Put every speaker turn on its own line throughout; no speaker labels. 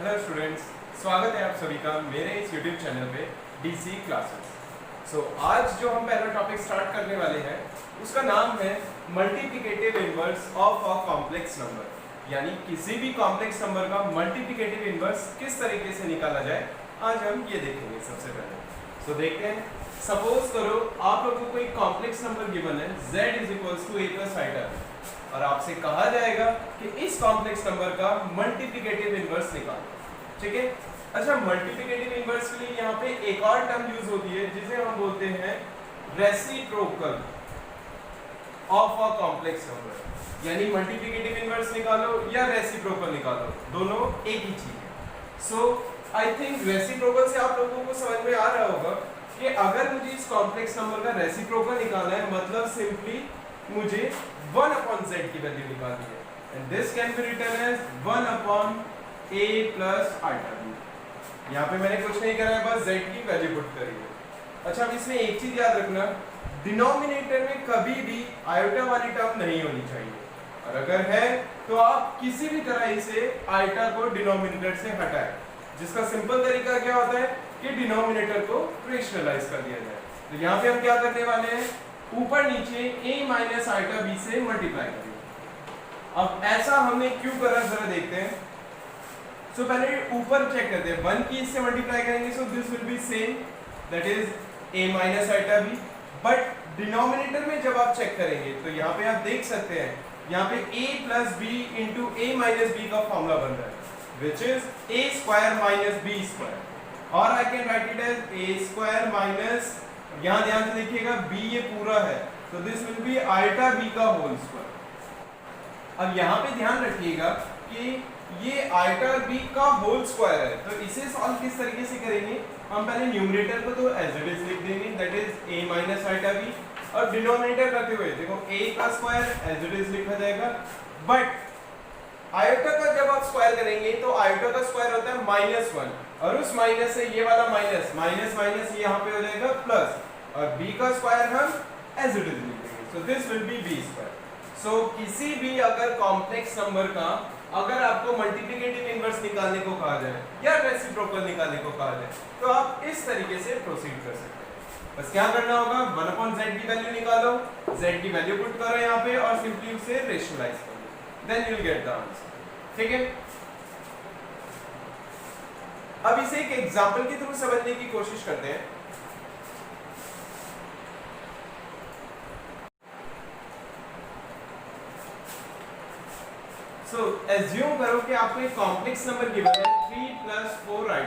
Hello students, स्वागत है आप सभी का मेरे इस यूट्यूब चैनल पे डीसी क्लासेस। आज जो हम पहला टॉपिक स्टार्ट करने वाले हैं उसका नाम है multiplicative inverse of a complex number, यानी किसी भी कॉम्प्लेक्स नंबर का मल्टीप्लिकेटिव इनवर्स किस तरीके से निकाला जाए, आज हम ये देखेंगे। सबसे पहले देखते हैं, सपोज करो आप लोगों को एक कॉम्प्लेक्स नंबर गिवन है z = a + i और आपसे कहा जाएगा कि इस कॉम्प्लेक्स नंबर का मल्टीप्लिकेटिव इनवर्स निकालो। ठीक है, अच्छा, मल्टीप्लिकेटिव इनवर्स के लिए यहाँ पे एक और टर्म यूज होती है जिसे हम बोलते हैं reciprocal of a complex number, यानी मल्टीप्लिकेटिव इनवर्स निकालो या रेसिप्रोकल निकालो, दोनों एक ही चीज है। सो आई थिंक रेसिप्रोकल से आप लोगों को समझ में आ रहा होगा कि अगर मुझे इस कॉम्प्लेक्स नंबर का रेसिप्रोकल निकालना है, मतलब सिंपली मुझे 1/z की वैल्यू निकालनी है, and this can be written as 1/a + i। यहाँ पे मैंने कुछ नहीं करा है, बस z की वैल्यू पुट करी है। अच्छा, अब इसमें एक चीज याद रखना, डिनोमिनेटर में कभी भी आयोटा वाली टर्म नहीं होनी चाहिए, और अगर है तो आप किसी भी तरह इसे आयोटा को डिनोमिनेटर से हटाएं, जिसका सिंपल तरीका क्या होता है कि डिनोमिनेटर को रेशनलाइज कर दिया जाए। तो यहाँ पे हम क्या करने वाले हैं, ऊपर नीचे a - i से मल्टीप्लाई करेंगे। अब ऐसा हमने क्यों करा जरा देखते हैं। सो पहले ऊपर चेक करते हैं, 1 की इससे मल्टीप्लाई करेंगे, so this will B same, that is a - i। But denominator में जब आप चेक करेंगे तो यहाँ पे आप देख सकते हैं, यहाँ पे a + b * a - b का फॉर्मूला बन रहा है, which is a² - b², और I can write it as a² - यहाँ ध्यान से देखिएगा b ये पूरा है, तो दिस विल बी i² का होल स्क्वायर। अब यहाँ पे ध्यान रखिएगा कि ये i² का होल स्क्वायर है, तो इसे सॉल्व किस तरीके से करेंगे, हम पहले न्यूमरेटर को तो एज इट इज लिख देंगे, दैट इज a - i², और डिनोमिनेटर करते हुए देखो a का स्क्वायर एज इट इज लिखा जाएगा। बट आयोटा का जब आप स्क्वायर करेंगे तो आयोटा का स्क्वायर होता है -1, और उस माइनस से ये वाला माइनस माइनस माइनस ये यहाँ पे हो जाएगा प्लस, और b का स्क्वायर हम एज इट इज लिख देंगे, सो दिस विल बी b²। सो किसी भी अगर कॉम्प्लेक्स नंबर का अगर आपको मल्टीप्लिकेटिव इनवर्स निकालने को कहा जाए या रेसिप्रोकल निकालने को कहा जाए, तो आप इस तरीके से प्रोसीड कर सकते हैं। बस क्या करना होगा, 1/z की वैल्यू निकालो, z की वैल्यू पुट करो यहाँ पे और सिंपली उसे रेशनलाइज करो, then you will get the answer. ठीक है, अब इसे एक एग्जांपल के थ्रू समझने की कोशिश करते हैं। सो एज्यूम करो कि आपको एक कॉम्प्लेक्स नंबर गिवन है 3 + 4i,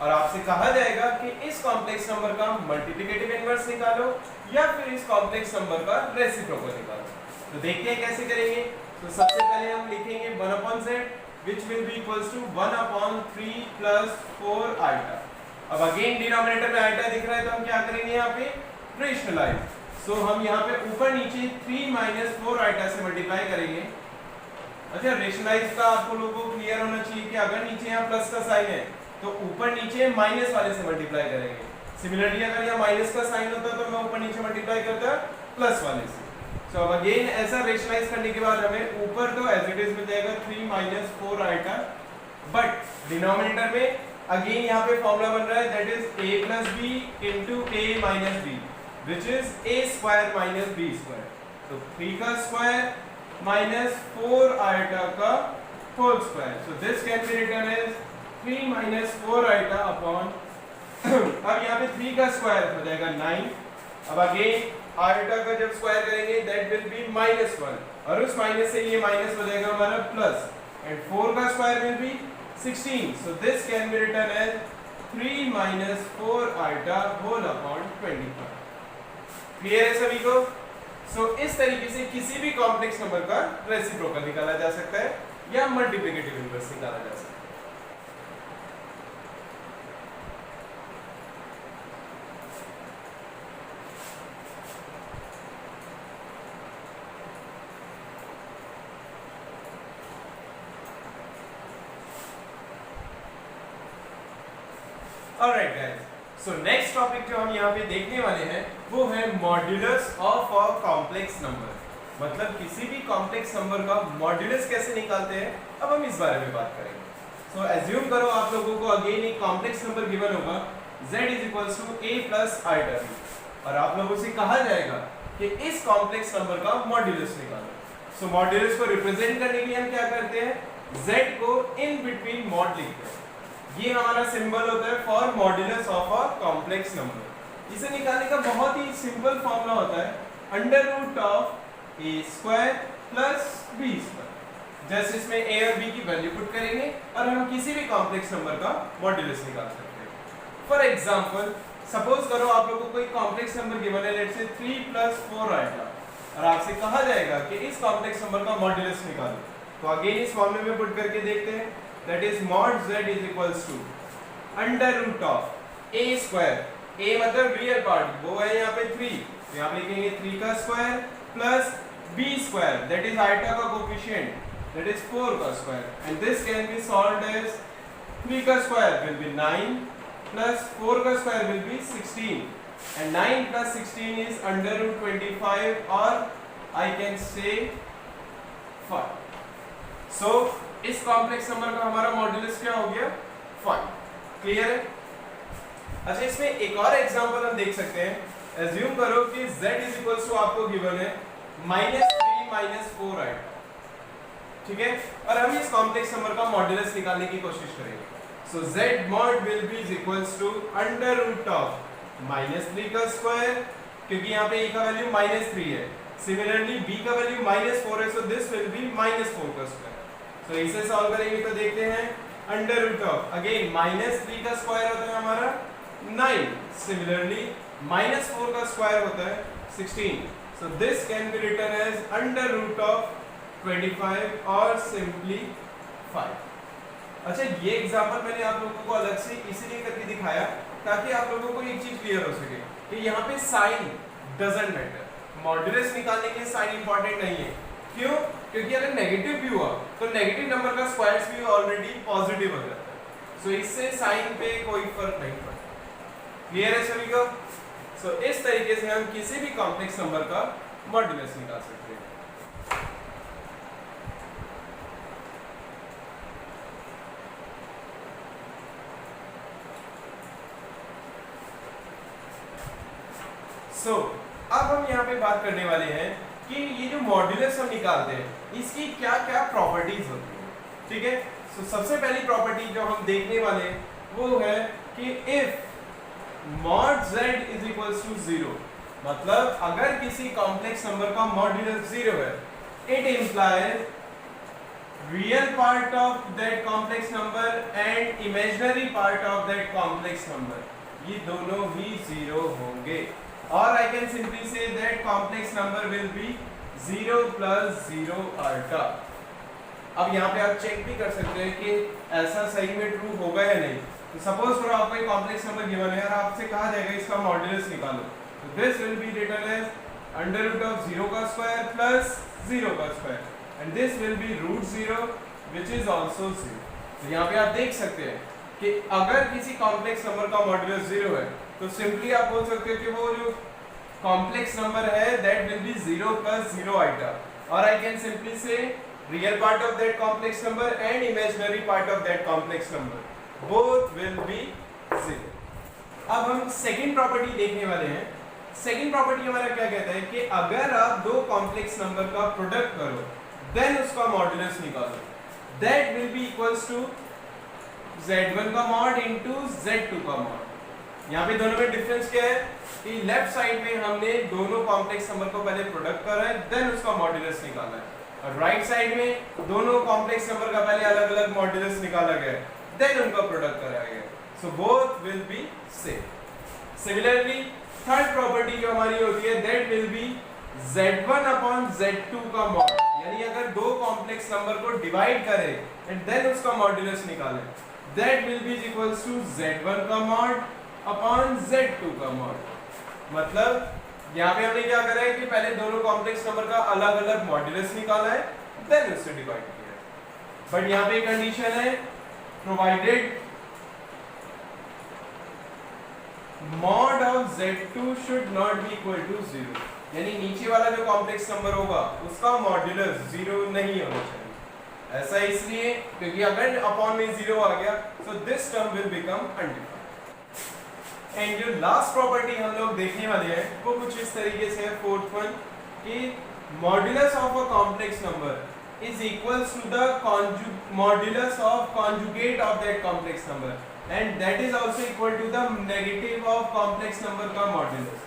और आपसे कहा जाएगा कि इस कॉम्प्लेक्स नंबर का मल्टीप्लिकेटिव इनवर्स निकालो या फिर इस कॉम्प्लेक्स नंबर का रेसिप्रोकल निकालो। तो देखते हैं कैसे करेंगे। तो सबसे पहले हम लिखेंगे 1/z, which will be equals to 1/3 + 4i। अब अगेन डिनोमिनेटर में i दिख रहा है, तो हम क्या करेंगे यहाँ पे रेशनलाइज। सो हम यहाँ पे ऊपर नीचे 3 - 4i से मल्टीप्लाई करेंगे। अच्छा, रेशनलाइज का आपको लोगों को क्लियर होना चाहिए कि अगर नीचे यहाँ प्लस का साइन है तो ऊपर नीचे माइनस वाले से मल्टीप्लाई करेंगे। सिमिलरली अगर यहाँ माइनस का साइन होता तो मैं ऊपर नीचे मल्टीप्लाई करता प्लस वाले से। सो अब अगेन ऐसा रेशनलाइज करने के बाद हमें ऊपर तो एज इट इज मिल जाएगा 3 - 4i, बट डिनोमिनेटर में अगेन यहाँ पे फॉर्मूला बन रहा है, that is a + b * a - b, which is a² - b²। तो 3 का स्क्वायर minus 4i का whole square, so this can be written as 3 - 4i upon अब यहाँ पे 3 का स्क्वायर हो जाएगा 9। अब अगेन आयोटा का जब स्क्वायर करेंगे दैट विल बी -1, और उस माइनस से ये माइनस हो जाएगा हमारा प्लस, एंड 4 का square will be 16, so this can be written as 3 - 4i whole upon 25। Clear है सभी को? सो इस तरीके से किसी भी कॉम्प्लेक्स नंबर का रेसिप्रोकल निकाला जा सकता है या मल्टीप्लिकेटिव इनवर्स निकाला जा सकता है। Alright guys, so next topic जो हम यहाँ पे देखने वाले हैं वो है modulus of a complex number, मतलब किसी भी कॉम्प्लेक्स नंबर का मॉड्यूलस कैसे निकालते हैं, अब हम इस बारे में बात करेंगे। सो एज्यूम करो आप लोगों को अगेन एक कॉम्प्लेक्स नंबर गिवन होगा z is equals to a plus iota b, और आप लोगों से कहा जाएगा कि इस कॉम्प्लेक्स नंबर का मॉड्यूलस निकालो। सो मॉड्यूलस को रिप्रेजेंट करने के लिए हम क्या करते हैं, z को इन बिटवीन मॉड लिखते हैं। ये हमारा सिंबल होता है for modulus of a complex number. इसे निकालने का बहुत ही सिंपल फॉर्मूला होता है under root of a square plus b square. जैसे इसमें a और b की वैल्यू पुट करेंगे और हम किसी भी कॉम्प्लेक्स नंबर का मॉड्यूलस निकाल सकते हैं। फॉर एग्जांपल सपोज करो आप लोगों को कोई कॉम्प्लेक्स नंबर गिवन है, लेट्स से 3 प्लस 4 आएगा, और आपसे कहा जाएगा कि इस कॉम्प्लेक्स नंबर का मॉड्यूलस निकालो। तो अगेन इस फॉर्मूले में पुट करके देखते हैं, that is mod z is equals to under root of a square, a मतलब रियल पार्ट, वो है यहाँ पे 3, तो यहाँ पे लिखेंगे 3 का square plus b square, that is iota का कोएफिशिएंट, दैट इज 4 का square, and this can be solved as 3 का स्क्वायर विल बी 9 plus 4 का square will be 16, and 9 plus 16 is under root 25, or I can say 5. So इस complex number का हमारा modulus क्या हो गया, 5। क्लियर है? अच्छा, इसमें एक और एग्जांपल हम देख सकते हैं। एज्यूम करो कि z इज इक्वल्स टू आपको गिवन है -3 - 4 आएगा, ठीक है, और हम इस कॉम्प्लेक्स नंबर का मॉड्यूलस निकालने की कोशिश करेंगे। So z mod will be is equals to under root of -3 का स्क्वायर, क्योंकि यहाँ पे a का वैल्यू -3 है, सिमिलरली b का वैल्यू -4 है, so this will be -4 का स्क्वायर। so इसे सॉल्व करेंगे तो देखते हैं अंडर रूट ऑफ अगेन -3 का स्क्वायर होता है हमारा 9, सिमिलरली -4 का स्क्वायर होता है 16, so this can be written as under root of 25 और simply 5। अच्छा, ये एग्जांपल मैंने आप लोगों को अलग से इसीलिए करके दिखाया ताकि आप लोगों को एक चीज क्लियर हो सके कि यहाँ पे साइन डजंट मैटर, मॉड्यूलस निकालने के लिए साइन इंपॉर्टेंट नहीं है। क्यों? क्योंकि अगर नेगेटिव भी हुआ तो नेगेटिव नंबर का स्क्वायर्स भी ऑलरेडी पॉजिटिव हो जाता है, सो इससे साइन पे कोई फर्क नहीं पड़ता। क्लियर है सभी को? सो इस तरीके से हम किसी भी कॉम्प्लेक्स नंबर का मॉड्यूलस निकाल सकते हैं। So, अब हम यहाँ पे बात करने वाले हैं कि ये जो मॉड्यूलस हम निकालते हैं इसकी क्या क्या प्रॉपर्टीज होती हैं, ठीक है। so, सबसे पहली प्रॉपर्टी जो हम देखने वाले हैं वो है कि if mod z is equals to 0, मतलब अगर किसी कॉम्प्लेक्स नंबर का मॉड्यूलस 0 है, it implies real part of that complex number and imaginary part of that complex number, ये दोनों ही 0 होंगे, or I can simply say that complex number will be 0 plus 0 alpha। अब यहाँ पे आप चेक भी कर सकते हैं कि ऐसा सही में ट्रू होगा या नहीं। तो सपोज करो आपको एक कॉम्प्लेक्स नंबर गिवन है और आपसे कहा जाएगा इसका मॉड्यूलस निकालो, तो this will be written as under root of 0 का स्क्वायर प्लस 0 का square, and this will be root 0 which is also 0। तो यहाँ पे आप देख सकते हैं कि अगर किसी कॉम्प्लेक्स नंबर का मॉड्यूलस 0 है तो सिंपली आप बोल सकते हो कि वो जो कॉम्प्लेक्स नंबर है that will be 0 plus 0 iota, और I can simply say real part of that complex number and imaginary part of that complex number both will be 0। अब हम सेकंड प्रॉपर्टी देखने वाले हैं। सेकंड प्रॉपर्टी हमारा क्या कहता है कि अगर आप दो कॉम्प्लेक्स नंबर का प्रोडक्ट करो देन उसका मॉड्यूलस निकालो, that will be equals to z1 का मॉड इनटू z2 का मॉड। यहाँ पे दोनों में डिफरेंस क्या है कि लेफ्ट साइड में हमने दोनों कॉम्प्लेक्स नंबर को पहले प्रोडक्ट करा है देन उसका मॉड्यूलस निकाला है, और राइट साइड में दोनों कॉम्प्लेक्स नंबर का पहले अलग अलग मॉड्यूलस निकाला गया है देन उनका प्रोडक्ट कराया गया, so both will B same. Similarly third property जो हमारी होती है that will B z1 upon z2 का मॉड, यानी अगर दो कॉम्प्लेक्स नंबर को डिवाइड करें एंड देन उसका मॉड्यूलस निकालें, that will be equals to z1 का मॉड अपॉन z2 का मॉड। मतलब यहाँ पे हमने क्या करा है कि पहले दोनों कॉम्प्लेक्स नंबर का अलग अलग मॉड्यूलस निकाला है देन उससे डिवाइड किया है, बट यहाँ पे कंडीशन है provided mod of z2 should not be equal to 0, यानी नीचे वाला जो कॉम्प्लेक्स नंबर होगा उसका मॉड्यूलस 0 नहीं होना चाहिए। ऐसा इसलिए क्योंकि अगर अपॉन में 0 आ गया तो this term will become undefined. And जो लास्ट प्रॉपर्टी हम लोग देखने वाले हैं वो कुछ इस तरीके से है, फोर्थ वन, कि modulus of a complex number is equals to the modulus of conjugate of that complex number and that is also equal to the negative of complex number का मॉड्यूलस।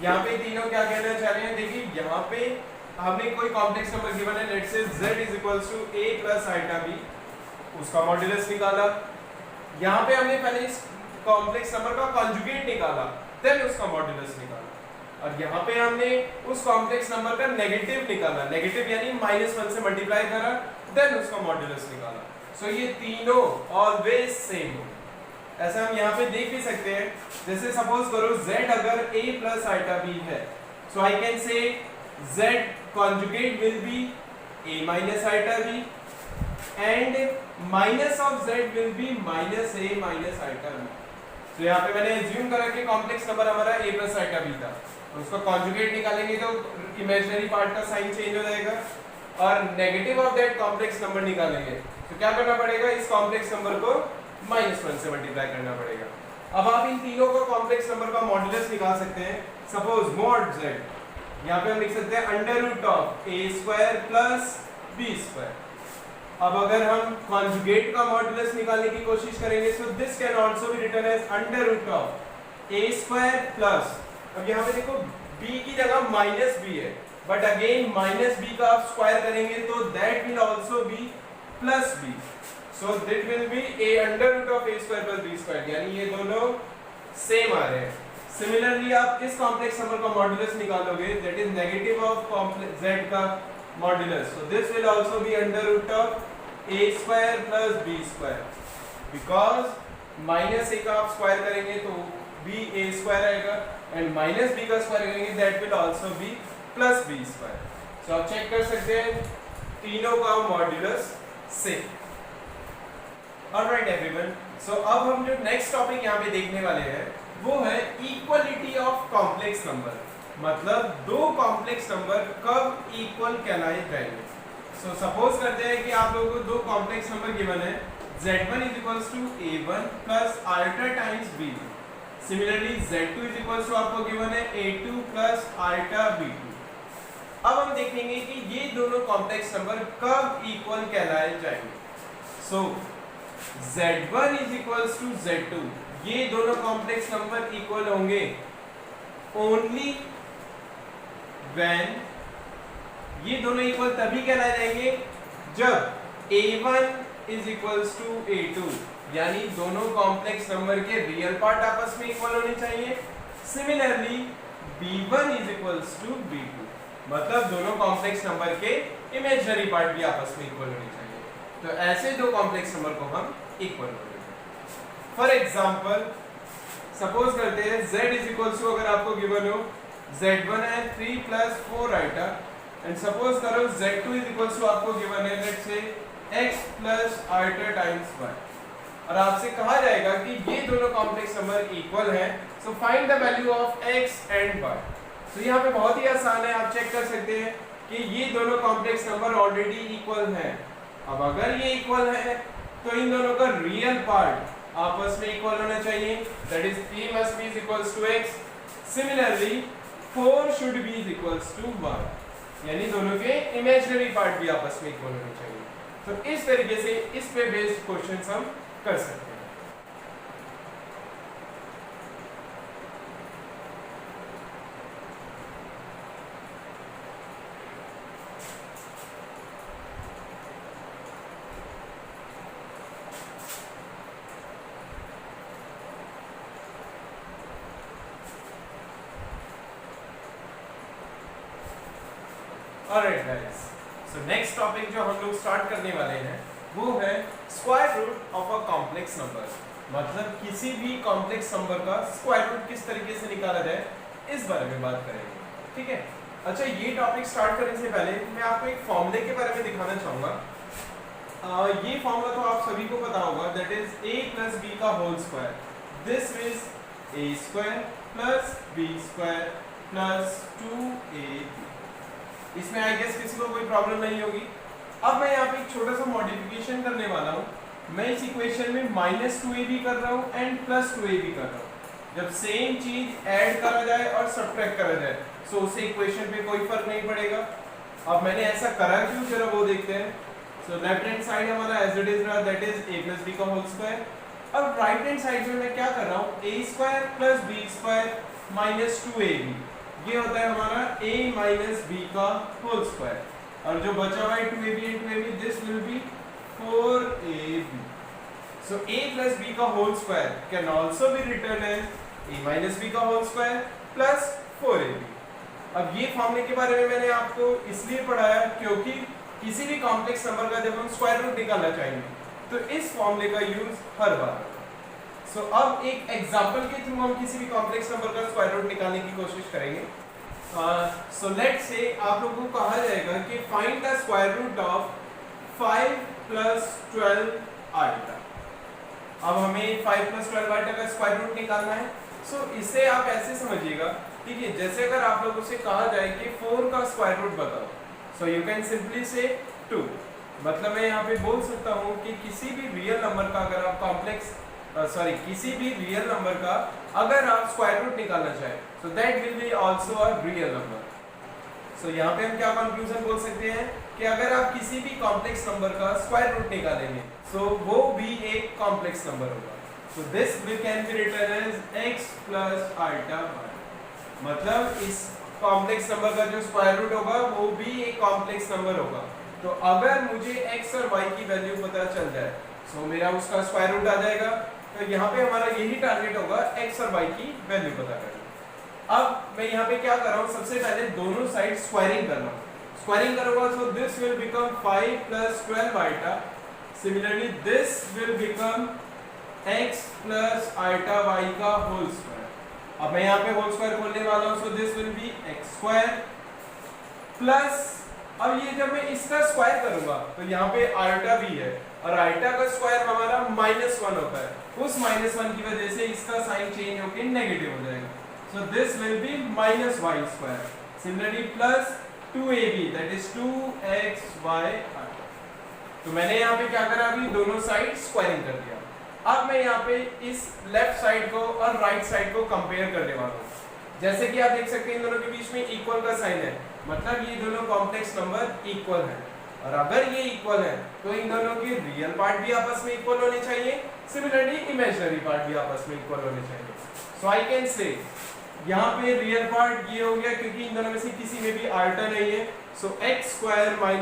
यहाँ पे तीनों क्या कहना चाह रहे हैं, देखिए यहाँ पे हमने कोई कॉम्प्लेक्स नंबर गिवन है, let's say z is equals to a plus iota b, उसका मॉड्यूलस निकाला। यहाँ पे हमने पहले इस कॉम्प्लेक्स नंबर का कॉन्जुगेट निकाला, देन उसका मॉड्यूलस निकाला, और यहाँ पे हमने उस कॉम्प्लेक्स नंबर का नेगेटिव निकाला, नेगेटिव यानी -1 से मल्टीप्लाई करा, देन उसका मॉड्यूलस निकाला। सो ये तीनों ऑलवेज सेम हो। ऐसा हम यहाँ पे देख भी सकते हैं, जैसे सपोज करो z अगर a प्लस आइटा b है, so I can say z conjugate will be a minus iota b and minus of z will be minus a minus iota b। तो यहाँ पे मैंने assume करा कि कॉम्प्लेक्स नंबर हमारा a plus iota b था, तो उसका कॉन्जुगेट निकालेंगे तो इमेजिनरी पार्ट का साइन चेंज हो जाएगा, और negative of that complex number निकालेंगे तो क्या करना पड़ेगा, इस कॉम्प्लेक्स नंबर को -1 से मल्टीप्लाई करना पड़ेगा। अब आप इन तीनों का कॉम्प्लेक्स नंबर का मॉड्यूलस निकाल सकते हैं। सपोज मॉड z, यहाँ पे हम लिख सकते हैं under root of a square plus b square. अब अगर हम कॉन्जुगेट का मॉड्यूलस निकालने की कोशिश करेंगे, so this can also be written as under root of a square plus, अब यहाँ पे देखो b की जगह -b है, बट अगेन -b का आप स्क्वायर करेंगे तो that will also be plus b, so that will be a under root of a square plus b square, यानी ये दोनों सेम आ रहे हैं। सिमिलरली आप इस कॉम्प्लेक्स नंबर का मॉड्यूलस निकालोगे, that is negative of complex z का modulus, so this will also be under root of a square plus b square, because -a का आप स्क्वायर करेंगे तो b a स्क्वायर आएगा, एंड -b का square करेंगे that will also be plus b square. So आप check कर सकते हैं तीनों का modulus same. Alright everyone, so अब हम जो नेक्स्ट टॉपिक यहाँ पे देखने वाले हैं वो है इक्वलिटी ऑफ कॉम्प्लेक्स नंबर, मतलब दो कॉम्प्लेक्स नंबर कब इक्वल कहलाए जाएंगे। सो सपोज करते हैं कि आप लोगों को दो कॉम्प्लेक्स नंबर गिवन है, z1 is equals to a1 plus iota times b2, similarly z2 is equals to आपको गिवन है a2 प्लस आइटा b2। अब हम देखेंगे कि ये दोनों कॉम्प्लेक्स नंबर कब इक्वल कहलाए जाएंगे। सो z1 is equals to z2, ये दोनों कॉम्प्लेक्स नंबर इक्वल होंगे ओनली व्हेन, ये दोनों इक्वल तभी कहलाए जाएंगे जब a1 is equals to a2, यानी दोनों कॉम्प्लेक्स नंबर के रियल पार्ट आपस में इक्वल होने चाहिए। Similarly b1 is equals to b2, मतलब दोनों कॉम्प्लेक्स नंबर के इमेजिनरी पार्ट भी आपस में इक्वल होने चाहिए। तो ऐसे दो कॉम्प्लेक्स नंबर को हम इक्वल बोलेंगे। फॉर एग्जाम्पल सपोज करते हैं z इज इक्वल्स टू, अगर आपको गिवन हो z1 है 3 प्लस 4 आइटा, एंड सपोज करो z2 इज इक्वल्स टू आपको गिवन है let's say x plus iota times y, और आपसे कहा जाएगा कि ये दोनों कॉम्प्लेक्स नंबर इक्वल हैं, so find the value of x and y। तो यहाँ पे बहुत ही आसान है, आप चेक कर सकते हैं कि ये दोनों कॉम्प्लेक्स नंबर ऑलरेडी इक्वल हैं। अब अगर ये इक्वल है तो इन दोनों का रियल पार्ट आपस में इक्वल होना चाहिए, that is 3 must be is equals to x, similarly 4 should be is equals to y, यानी दोनों के इमेजिनरी पार्ट भी आपस में इक्वल होने चाहिए। तो इस तरीके से इस पे बेस्ड क्वेश्चंस हम कर सकते हैं। Alright guys, so next topic जो हम लोग स्टार्ट करने वाले हैं वो है square root of a complex number, मतलब किसी भी कॉम्प्लेक्स नंबर का स्क्वायर रूट किस तरीके से निकाला जाए, इस बारे में बात करेंगे। ठीक है, अच्छा ये टॉपिक स्टार्ट करने से पहले मैं आपको एक फॉर्मूले के बारे में दिखाना चाहूँगा। ये फॉर्मूला तो आप सभी को पता होगा, that is a plus b का whole square, this is a square plus b square plus 2ab। इसमें आई गेस किसी को कोई प्रॉब्लम नहीं होगी। अब मैं यहाँ पे एक छोटा सा मॉडिफिकेशन करने वाला हूँ। मैं इस इक्वेशन में -2ab कर रहा हूँ एंड +2ab कर रहा हूँ। जब सेम चीज ऐड करा जाए और सब्ट्रैक्ट करा जाए तो उससे इक्वेशन पे कोई फर्क नहीं पड़ेगा। अब मैंने ऐसा करा क्यों, जरा वो देखते हैं। सो लेफ्ट हैंड साइड हमारा एज इट इज रहा, दैट इज a + b का होल स्क्वायर। अब राइट हैंड साइड में मैं क्या कर रहा हूँ, a² + b² - 2ab, ये होता है हमारा a - b का होल स्क्वायर। और जो बचा हुआ है 2ab and 2ab, this will be 4ab। So a plus b का whole square can also be written as a minus b का होल स्क्वायर प्लस 4ab। अब ये फॉर्मूले के बारे में मैंने आपको इसलिए पढ़ाया क्योंकि किसी भी कॉम्प्लेक्स नंबर का जब हम स्क्वायर रूट निकालना चाहेंगे तो इस फॉर्मूले का यूज हर बार होगा। सो अब एक एग्जांपल के थ्रू हम किसी भी कॉम्प्लेक्स नंबर का स्क्वायर रूट निकालने की कोशिश करेंगे। सो लेट्स से आप लोगों को कहा जाएगा कि find the square root of 5 + 12 iota. अब हमें 5 + 12 आइटा का स्क्वायर रूट निकालना है। सो इसे आप ऐसे समझिएगा, ठीक है, जैसे अगर आप लोगों से कहा जाए कि 4 का स्क्वायर रूट बताओ, सो यू कैन सिंपली से 2। मतलब मैं यहाँ पे बोल सकता हूँ कि किसी भी रियल नंबर का अगर आप किसी भी रियल नंबर का अगर आप स्क्वायर रूट निकालना चाहें so that will be also a real number. So यहाँ पे हम क्या कंक्लूजन बोल सकते हैं कि अगर आप किसी भी कॉम्प्लेक्स नंबर का स्क्वायर रूट निकालेंगे सो वो भी एक कॉम्प्लेक्स नंबर होगा। So this we can be written as x + iota y। मतलब इस कॉम्प्लेक्स नंबर का जो स्क्वायर रूट होगा वो भी एक कॉम्प्लेक्स नंबर होगा। तो अगर मुझे x और y की वैल्यू पता चल जाए सो मेरा उसका स्क्वायर रूट आ जाएगा। तो यहाँ पे हमारा यही टारगेट होगा, x और y की वैल्यू पता करना। अब मैं यहाँ पे क्या कर रहा हूँ, सबसे पहले दोनों साइड स्क्वायरिंग कर रहा हूँ। स्क्वायरिंग करूंगा so this will become 5 + 12 iota. Similarly this will become x + iota y का होल स्क्वायर। अब मैं यहाँ पे होल स्क्वायर खोलने वाला हूँ, so this will be x² plus, अब ये जब मैं इसका स्क्वायर करूंगा तो यहाँ पे आइटा भी है और आइटा का स्क्वायर हमारा -1 होता है। उस -1 की वजह से इसका साइन चेंज होकर नेगेटिव हो जाएगा। सो this will B -y²। Similarly plus 2ab, that is 2xy। तो मैंने यहाँ पे क्या करा, अभी दोनों साइड स्क्वायरिंग कर दिया। अब मैं यहाँ पे इस लेफ्ट साइड को और राइट साइड को कंपेयर करने वाला हूँ। जैसे कि आप देख सकते हैं इन दोनों के बीच में इक्वल का साइन है, मतलब ये दोनों कॉम्प्लेक्स नंबर इक्वल है। और अगर ये इक्वल है तो इन दोनों के रियल पार्ट भी आपस में इक्वल होने चाहिए, सिमिलरली इमेजिनरी पार्ट भी आपस में इक्वल होने चाहिए। सो आई कैन से यहाँ पे रियल पार्ट ये हो गया क्योंकि इन दोनों में से किसी में भी आइटा नहीं है। So x² - y²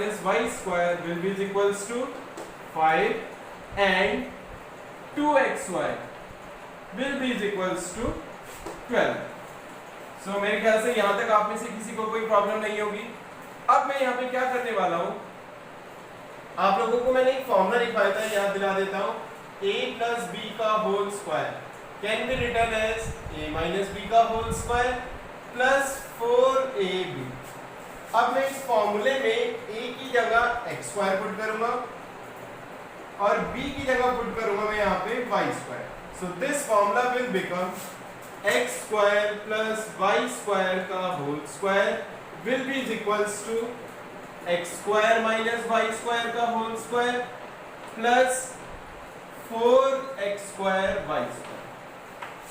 will be equals to 5 and 2xy will be equals to 12। सो मेरे ख्याल से यहाँ तक आप में से किसी को कोई प्रॉब्लम नहीं होगी। अब मैं यहाँ पे क्या करने वाला हूँ, आप लोगों को मैंने एक फॉर्मूला लिखवाया था, याद दिला देता हूँ। a + b का whole square can be written as a - b का होल स्क्वायर प्लस 4ab। अब मैं इस फॉर्मूले में a की जगह x² पुट करूंगा और b की जगह पुट करूंगा मैं यहाँ पे y²। So this formula will become x² + y² का whole square will be equals to x² - y² का whole square plus 4x² y²।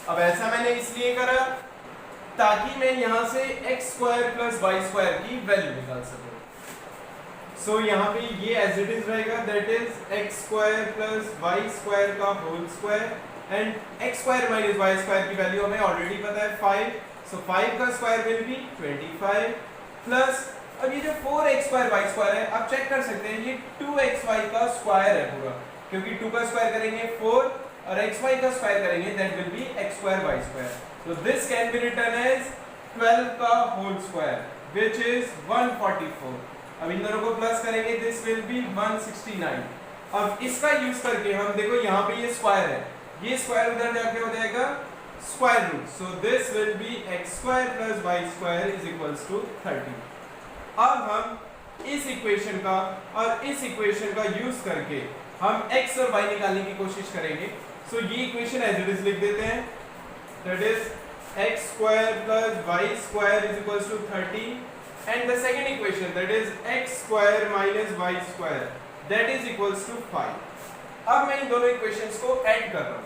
अब ऐसा मैंने इसलिए करा ताकि मैं यहाँ से x² + y² की वैल्यू निकाल सकूं। सो यहाँ पे ये एज इट इज रहेगा, दैट इज x² + y² का whole square and x² - y² की वैल्यू हमें ऑलरेडी पता है 5। सो 5 का स्क्वायर विल बी 25 प्लस, अब ये जो 4x² y² है आप चेक कर सकते हैं, ये 2xy का स्क्वायर है पूरा, क्योंकि 2 का स्क्वायर करेंगे 4 और xy का स्क्वायर करेंगे that will be x² y²। So this can be written as 12 का होल स्क्वायर व्हिच इज 144। अब इन दोनों को प्लस करेंगे, दिस विल बी 169। अब इसका यूज करके हम देखो यहाँ पे ये स्क्वायर है, ये स्क्वायर उधर जाके हो जाएगा square root. So this will be x² + y² is equals to 30। अब हम इस इक्वेशन का और इस इक्वेशन का यूज करके हम x और y निकालने की कोशिश करेंगे। सो ये इक्वेशन एज इट इज लिख देते हैं, that is x² + y² is equals to 30 and the second equation that is x square minus y square that is equals to 5. अब मैं इन दोनों इक्वेशंस को ऐड कर रहा हूं,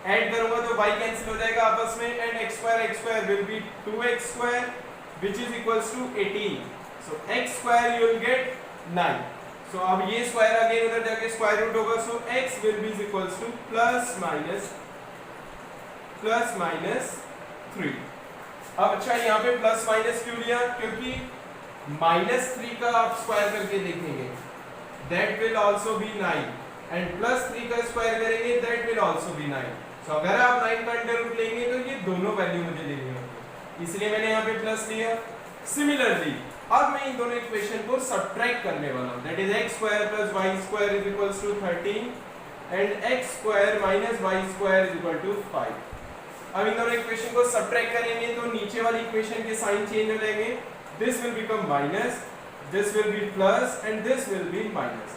ऐड करूंगा तो y कैंसिल हो जाएगा आपस में and x square will be 2x square which is equals to 18. So x square you will get 9. So अब ये स्क्वायर अगेन उधर जाके स्क्वायर रूट होगा, so x will be equals to plus minus 3. अब अच्छा यहाँ पे प्लस माइनस क्यों लिया, क्योंकि -3 का आप स्क्वायर करके देखेंगे that will also be 9 and +3 का स्क्वायर करेंगे that will also be 9. So अगर आप 9 का अंडर रूट लेंगे तो ये दोनों वैल्यू मुझे लेनी होगी, इसलिए मैंने यहाँ पे प्लस लिया. सिमिलरली अब मैं इन दोनों इक्वेशन को सब्ट्रैक्ट करने वाला हूँ, that is x square plus y square is equals to 13 and x square minus y square is equal to 5. अब इन दोनों इक्वेशन को सब्ट्रैक्ट करेंगे तो नीचे वाली इक्वेशन के साइन चेंज हो जाएंगे. This will become minus, this will be plus and this will be minus.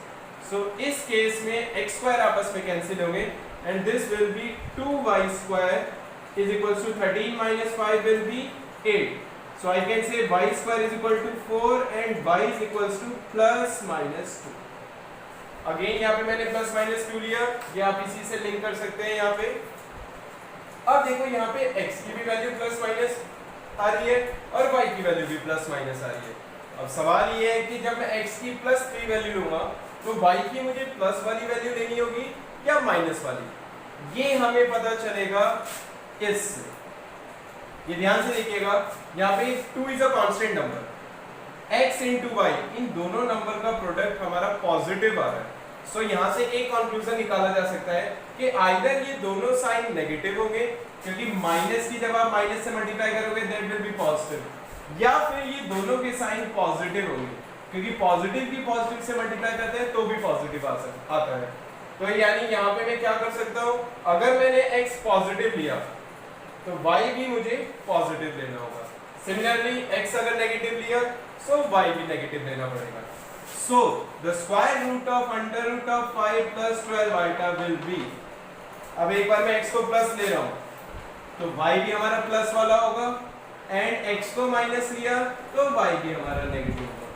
So इस केस में x स्क्वायर आपस में कैंसिल होंगे and this will be 2y square is equals to 13 minus 5 will be 8. So I can say y square is equal to 4 and y is equals to plus minus 2. Again यहाँ पे मैंने plus minus क्यों लिया, ये आप इसी से link कर सकते हैं यहाँ पे. अब देखो यहाँ पे x की भी वैल्यू प्लस माइनस आ रही है और y की वैल्यू भी प्लस माइनस आ रही है. अब सवाल ये है कि जब मैं x की +3 वैल्यू लूंगा तो y की मुझे प्लस वाली वैल्यू लेनी होगी या माइनस वाली, ये हमें पता चलेगा इससे. ये ध्यान से देखिएगा, यहाँ पे 2 is a constant number, x into y इन दोनों नंबर का प्रोडक्ट हमारा पॉजिटिव आ रहा है. सो यहाँ से एक कंक्लूजन निकाला जा सकता है कि आइदर ये दोनों साइन नेगेटिव होंगे, क्योंकि माइनस की जब आप माइनस से मल्टीप्लाई करोगे दैट विल बी पॉजिटिव, या फिर ये दोनों के साइन पॉजिटिव होंगे, क्योंकि पॉजिटिव की पॉजिटिव से मल्टीप्लाई करते हैं तो भी पॉजिटिव आता है. तो यानी यहाँ पे मैं क्या कर सकता हूँ, अगर मैंने x पॉजिटिव लिया तो y भी मुझे पॉजिटिव लेना होगा. सिमिलरली x अगर नेगेटिव लिया so y भी नेगेटिव लेना पड़ेगा. So the square root of under root of 5 plus 12 iota will be, अब एक बार मैं x को प्लस ले रहा हूँ तो y भी हमारा प्लस वाला होगा एंड x को माइनस लिया तो y भी हमारा नेगेटिव होगा.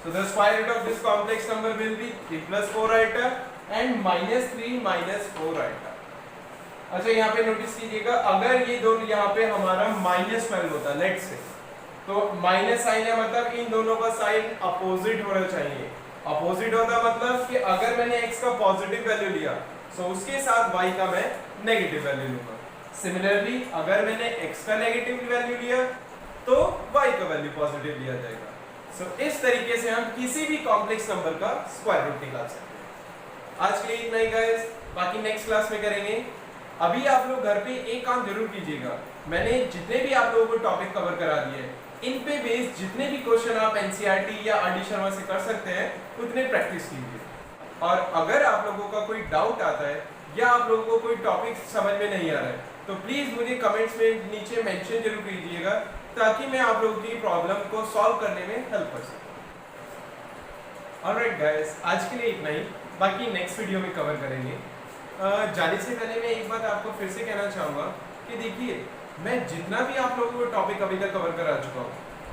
So the square root of this complex number will be 3 plus 4 iota and minus 3 minus 4 iota. अच्छा यहाँ पे नोटिस कीजिएगा, अगर ये दोनों यहाँ पे हमारा -12 होता लेट्स से, तो माइनस साइन है मतलब इन दोनों का साइन अपोजिट होना चाहिए. अपोजिट होता मतलब कि अगर मैंने x का पॉजिटिव वैल्यू लिया तो उसके साथ y का मैं नेगेटिव वैल्यू लूंगा. सिमिलरली अगर मैंने x का नेगेटिव वैल्यू लिया तो y का वैल्यू पॉजिटिव लिया जाएगा. सो इस तरीके से हम किसी भी कॉम्प्लेक्स नंबर का स्क्वायर रूट निकाल सकते हैं. आज के लिए इतना ही गाइस, बाकी नेक्स्ट क्लास में करेंगे. अभी आप लोग घर पे एक काम जरूर कीजिएगा, मैंने जितने भी आप लोगों को टॉपिक कवर करा दिए इन पे बेस्ड जितने भी क्वेश्चन आप एनसीईआरटी या आर.डी. शर्मा से कर सकते हैं उतने प्रैक्टिस कीजिए. और अगर आप लोगों का कोई डाउट आता है या आप लोगों को कोई टॉपिक समझ में नहीं आ रहा है तो प्लीज मुझे कमेंट्स में नीचे मेंशन जरूर कीजिएगा ताकि मैं आप लोगों की प्रॉब्लम को सॉल्व करने में हेल्प कर सकूं. ऑलराइट गाइस, आज के लिए इतना ही, बाकी नेक्स्ट वीडियो में कवर करेंगे. जाने से पहले मैं एक बात आपको फिर से कहना चाहूँगा कि देखिए, मैं जितना भी आप लोगों को टॉपिक अभी तक कवर करा चुका हूँ,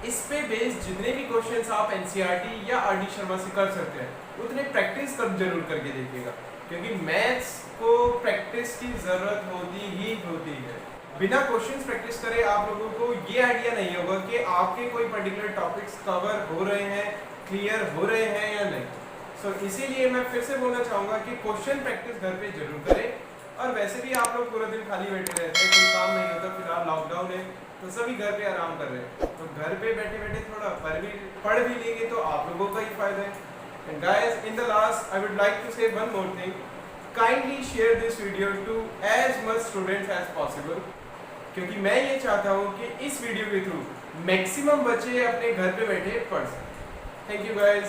इस पे बेस्ड जितने भी क्वेश्चंस आप एनसीईआरटी या आर.डी. शर्मा से कर सकते हैं उतने प्रैक्टिस जरूर करके देखिएगा, क्योंकि मैथ्स को प्रैक्टिस की ज़रूरत होती है. बिना क्वेश्चंस प्रैक्टिस करे आप लोगों को ये आइडिया नहीं होगा कि आपके कोई पर्टिकुलर टॉपिक्स कवर हो रहे हैं, क्लियर हो रहे हैं या नहीं. सो इसीलिए मैं फिर से बोलना चाहूँगा कि क्वेश्चन प्रैक्टिस घर पे जरूर करें. और वैसे भी आप लोग पूरा दिन खाली बैठे रहते हैं, कोई काम नहीं होता, फिलहाल लॉकडाउन है तो सभी घर पे आराम कर रहे हैं, तो घर पे बैठे बैठे थोड़ा पढ़ भी लेंगे तो आप लोगों का ही फायदा है. And guys, in the last I would like to say one more thing, kindly share this video to as much students as possible, क्योंकि मैं ये चाहता हूँ कि इस वीडियो के थ्रू मैक्सिमम बच्चे अपने घर पे बैठे पढ़ सकें. Thank you guys.